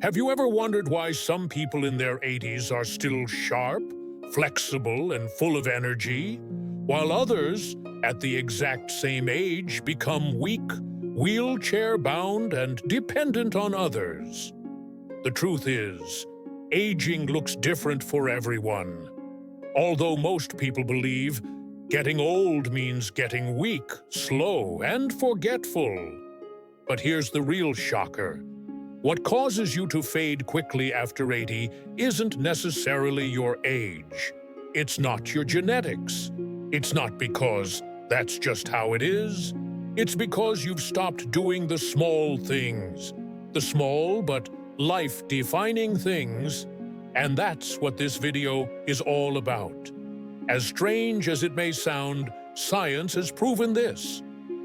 Have you ever wondered why some people in their 80s are still sharp, flexible, and full of energy, while others, at the exact same age, become weak, wheelchair-bound, and dependent on others? The truth is, aging looks different for everyone. Although most people believe getting old means getting weak, slow, and forgetful. But here's the real shocker. What causes you to fade quickly after 80 isn't necessarily your age. It's not your genetics. It's not because that's just how it is. It's because you've stopped doing the small things. The small but life-defining things. And that's what this video is all about. As strange as it may sound, science has proven this.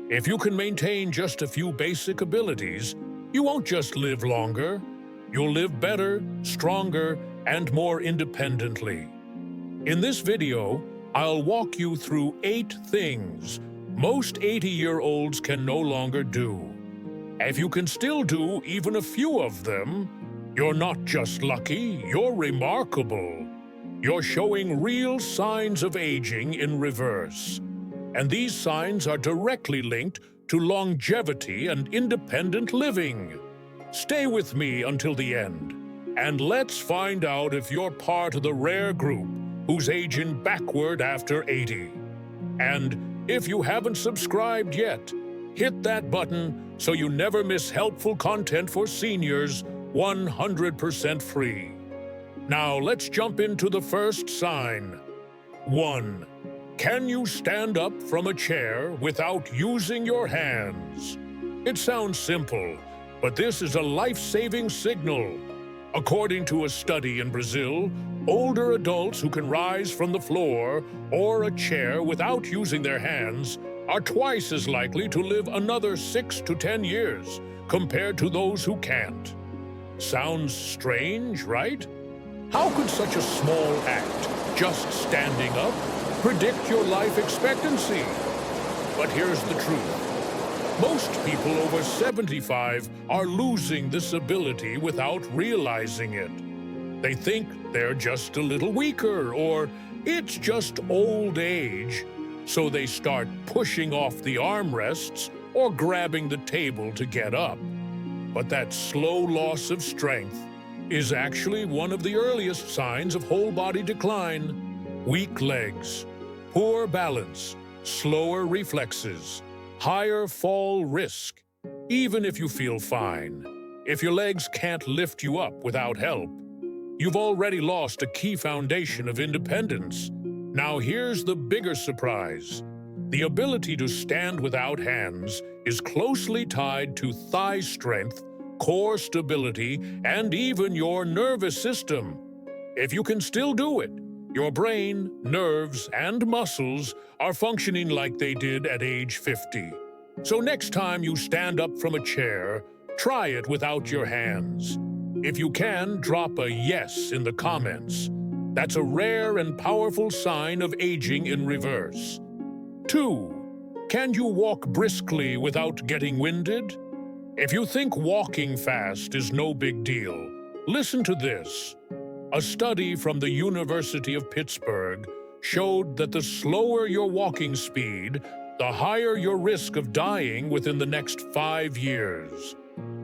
If you can maintain just a few basic abilities, you won't just live longer, you'll live better, stronger, and more independently. In this video, I'll walk you through 8 things most 80-year-olds can no longer do. If you can still do even a few of them, you're not just lucky, you're remarkable. You're showing real signs of aging in reverse. And these signs are directly linked to longevity and independent living. Stay with me until the end, and let's find out if you're part of the rare group who's aging backward after 80. And if you haven't subscribed yet, hit that button so you never miss helpful content for seniors, 100% free. Now let's jump into the first sign. 1. Can you stand up from a chair without using your hands? It sounds simple, but this is a life-saving signal. According to a study in Brazil, older adults who can rise from the floor or a chair without using their hands are twice as likely to live another 6 to 10 years compared to those who can't. Sounds strange, right? How could such a small act, just standing up, predict your life expectancy? But here's the truth. Most people over 75 are losing this ability without realizing it. They think they're just a little weaker, or it's just old age, so they start pushing off the armrests or grabbing the table to get up. But that slow loss of strength is actually one of the earliest signs of whole-body decline. Weak legs, poor balance, slower reflexes, higher fall risk, even if you feel fine. If your legs can't lift you up without help, you've already lost a key foundation of independence. Now here's the bigger surprise. The ability to stand without hands is closely tied to thigh strength, core stability, and even your nervous system. If you can still do it, your brain, nerves, and muscles are functioning like they did at age 50. So next time you stand up from a chair, try it without your hands. If you can, drop a yes in the comments. That's a rare and powerful sign of aging in reverse. 2. Can you walk briskly without getting winded? If you think walking fast is no big deal, listen to this. A study from the University of Pittsburgh showed that the slower your walking speed, the higher your risk of dying within the next 5 years.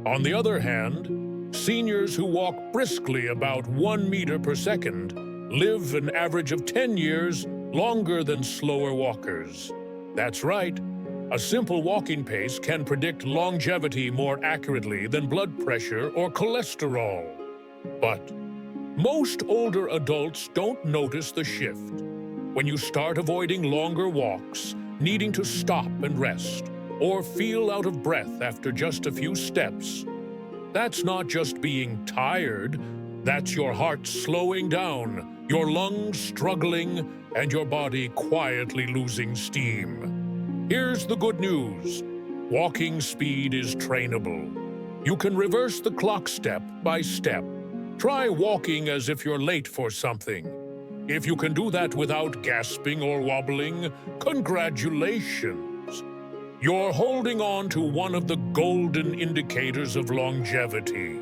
On the other hand, seniors who walk briskly about 1 meter per second live an average of 10 years longer than slower walkers. That's right. A simple walking pace can predict longevity more accurately than blood pressure or cholesterol. But most older adults don't notice the shift. When you start avoiding longer walks, needing to stop and rest, or feel out of breath after just a few steps, that's not just being tired, that's your heart slowing down, your lungs struggling, and your body quietly losing steam. Here's the good news. Walking speed is trainable. You can reverse the clock step by step. Try walking as if you're late for something. If you can do that without gasping or wobbling, congratulations. You're holding on to one of the golden indicators of longevity.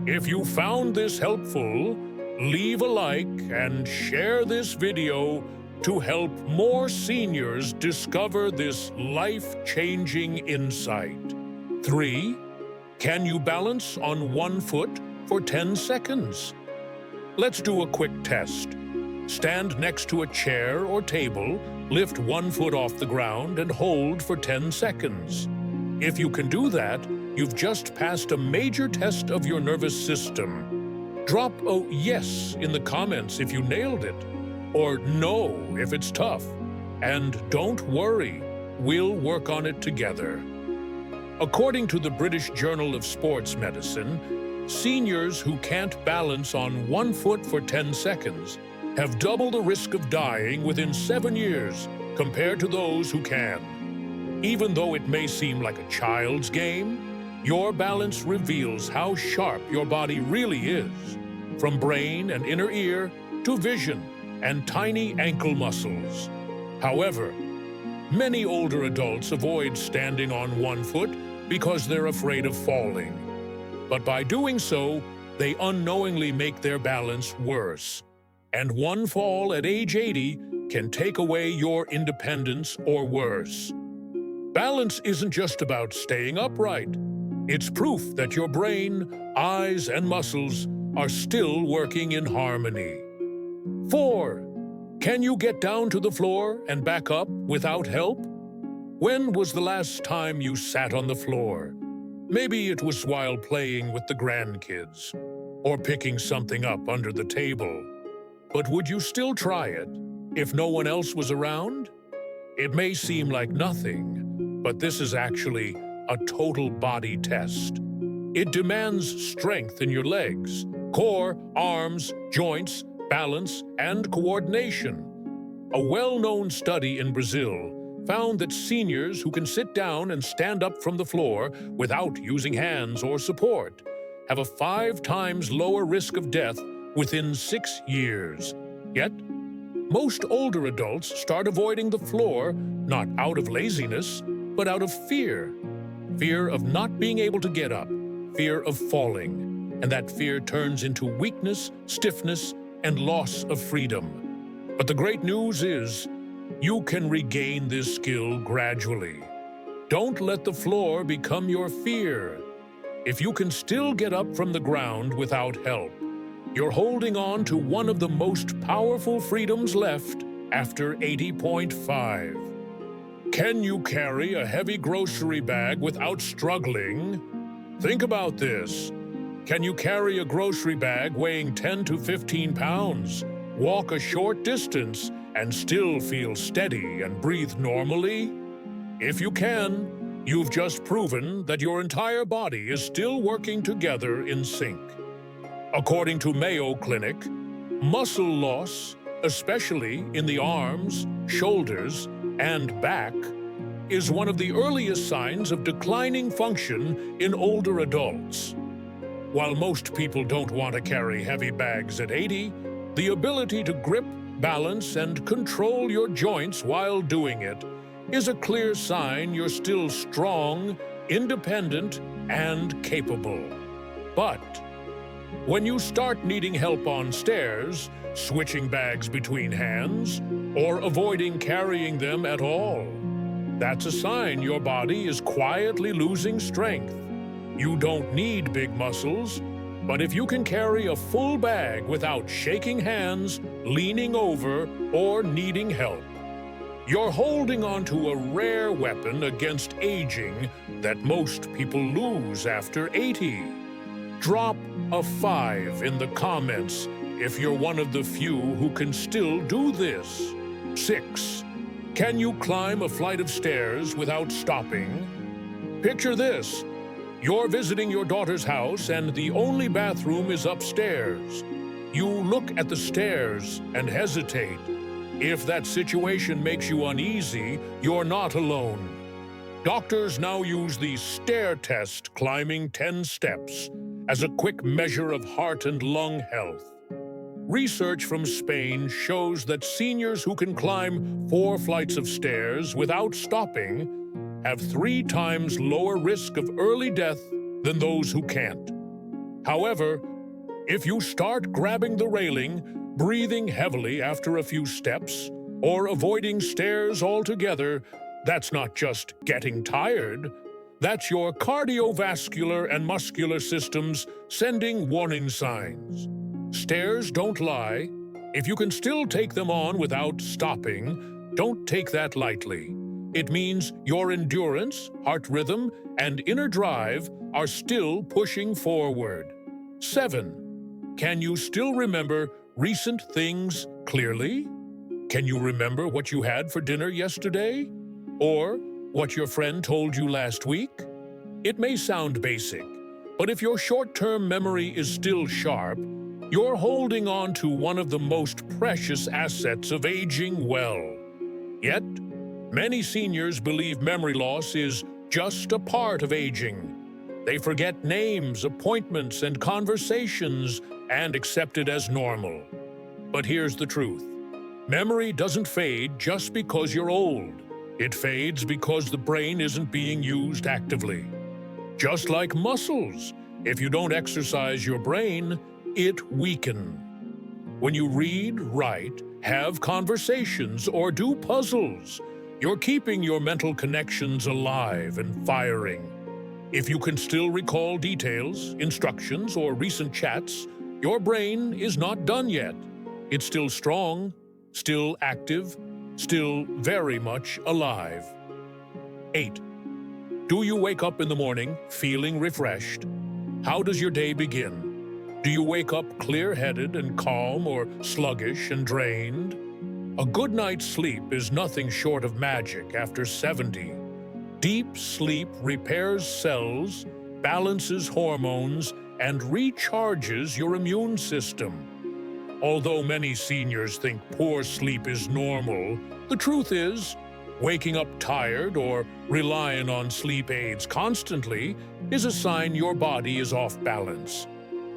If you found this helpful, leave a like and share this video to help more seniors discover this life-changing insight. 3. Can you balance on one foot for 10 seconds? Let's do a quick test. Stand next to a chair or table, lift one foot off the ground and hold for 10 seconds. If you can do that, you've just passed a major test of your nervous system. Drop a yes in the comments if you nailed it, or no if it's tough. And don't worry, we'll work on it together. According to the British Journal of Sports Medicine, seniors who can't balance on one foot for 10 seconds have double the risk of dying within 7 years compared to those who can. Even though it may seem like a child's game, your balance reveals how sharp your body really is, from brain and inner ear to vision and tiny ankle muscles. However, many older adults avoid standing on one foot because they're afraid of falling. But by doing so, they unknowingly make their balance worse. And one fall at age 80 can take away your independence or worse. Balance isn't just about staying upright. It's proof that your brain, eyes, and muscles are still working in harmony. 4. Can you get down to the floor and back up without help? When was the last time you sat on the floor? Maybe it was while playing with the grandkids, or picking something up under the table. But would you still try it if no one else was around? It may seem like nothing, but this is actually a total body test. It demands strength in your legs, core, arms, joints, balance, and coordination. A well-known study in Brazil found that seniors who can sit down and stand up from the floor without using hands or support have a 5 times lower risk of death within 6 years. Yet, most older adults start avoiding the floor not out of laziness, but out of fear. Fear of not being able to get up, fear of falling, and that fear turns into weakness, stiffness, and loss of freedom. But the great news is, you can regain this skill gradually. Don't let the floor become your fear. If you can still get up from the ground without help, you're holding on to one of the most powerful freedoms left after 80.5. Can you carry a heavy grocery bag without struggling? Think about this. Can you carry a grocery bag weighing 10 to 15 pounds, walk a short distance, and still feel steady and breathe normally? If you can, you've just proven that your entire body is still working together in sync. According to Mayo Clinic, muscle loss, especially in the arms, shoulders, and back, is one of the earliest signs of declining function in older adults. While most people don't want to carry heavy bags at 80, the ability to grip, balance, and control your joints while doing it is a clear sign you're still strong, independent, and capable. But when you start needing help on stairs, switching bags between hands, or avoiding carrying them at all, that's a sign your body is quietly losing strength. You don't need big muscles, but if you can carry a full bag without shaking hands, leaning over, or needing help, you're holding onto a rare weapon against aging that most people lose after 80. Drop a 5 in the comments if you're one of the few who can still do this. 6. Can you climb a flight of stairs without stopping? Picture this. You're visiting your daughter's house and the only bathroom is upstairs. You look at the stairs and hesitate. If that situation makes you uneasy, you're not alone. Doctors now use the stair test, climbing 10 steps, as a quick measure of heart and lung health. Research from Spain shows that seniors who can climb 4 flights of stairs without stopping have 3 times lower risk of early death than those who can't. However, if you start grabbing the railing, breathing heavily after a few steps, or avoiding stairs altogether, that's not just getting tired. That's your cardiovascular and muscular systems sending warning signs. Stairs don't lie. If you can still take them on without stopping, don't take that lightly. It means your endurance, heart rhythm, and inner drive are still pushing forward. 7. Can you still remember recent things clearly? Can you remember what you had for dinner yesterday? Or what your friend told you last week? It may sound basic, but if your short-term memory is still sharp, you're holding on to one of the most precious assets of aging well. Yet, many seniors believe memory loss is just a part of aging. They forget names, appointments, and conversations and accept it as normal. But here's the truth. Memory doesn't fade just because you're old. It fades because the brain isn't being used actively. Just like muscles, if you don't exercise your brain, it weakens. When you read, write, have conversations, or do puzzles, you're keeping your mental connections alive and firing. If you can still recall details, instructions, or recent chats, your brain is not done yet. It's still strong, still active, still very much alive. 8. Do you wake up in the morning feeling refreshed? How does your day begin? Do you wake up clear-headed and calm or sluggish and drained? A good night's sleep is nothing short of magic after 70. Deep sleep repairs cells, balances hormones, and recharges your immune system. Although many seniors think poor sleep is normal, the truth is, waking up tired or relying on sleep aids constantly is a sign your body is off balance.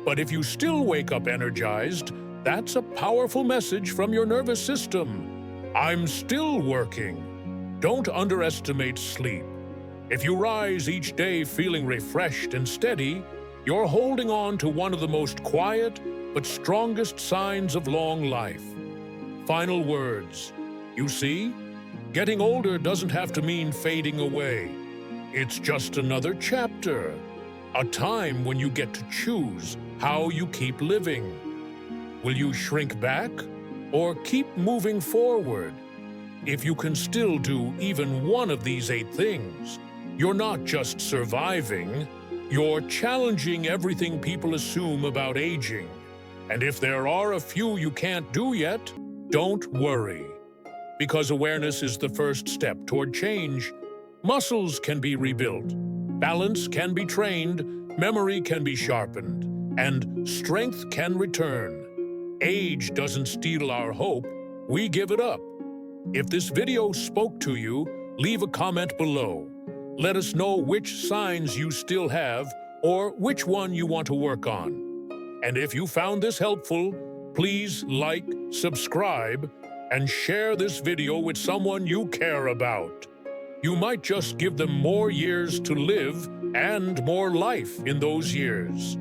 But if you still wake up energized, that's a powerful message from your nervous system. I'm still working. Don't underestimate sleep. If you rise each day feeling refreshed and steady, you're holding on to one of the most quiet but strongest signs of long life. Final words. You see, getting older doesn't have to mean fading away. It's just another chapter, a time when you get to choose how you keep living. Will you shrink back or keep moving forward? If you can still do even one of these 8 things, you're not just surviving, you're challenging everything people assume about aging. And if there are a few you can't do yet, don't worry. Because awareness is the first step toward change. Muscles can be rebuilt, balance can be trained, memory can be sharpened, and strength can return. Age doesn't steal our hope, we give it up. If this video spoke to you, leave a comment below. Let us know which signs you still have or which one you want to work on. And if you found this helpful, please like, subscribe, and share this video with someone you care about. You might just give them more years to live and more life in those years.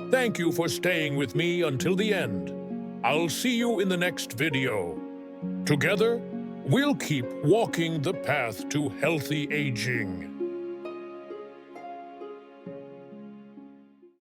Thank you for staying with me until the end. I'll see you in the next video. Together, we'll keep walking the path to healthy aging.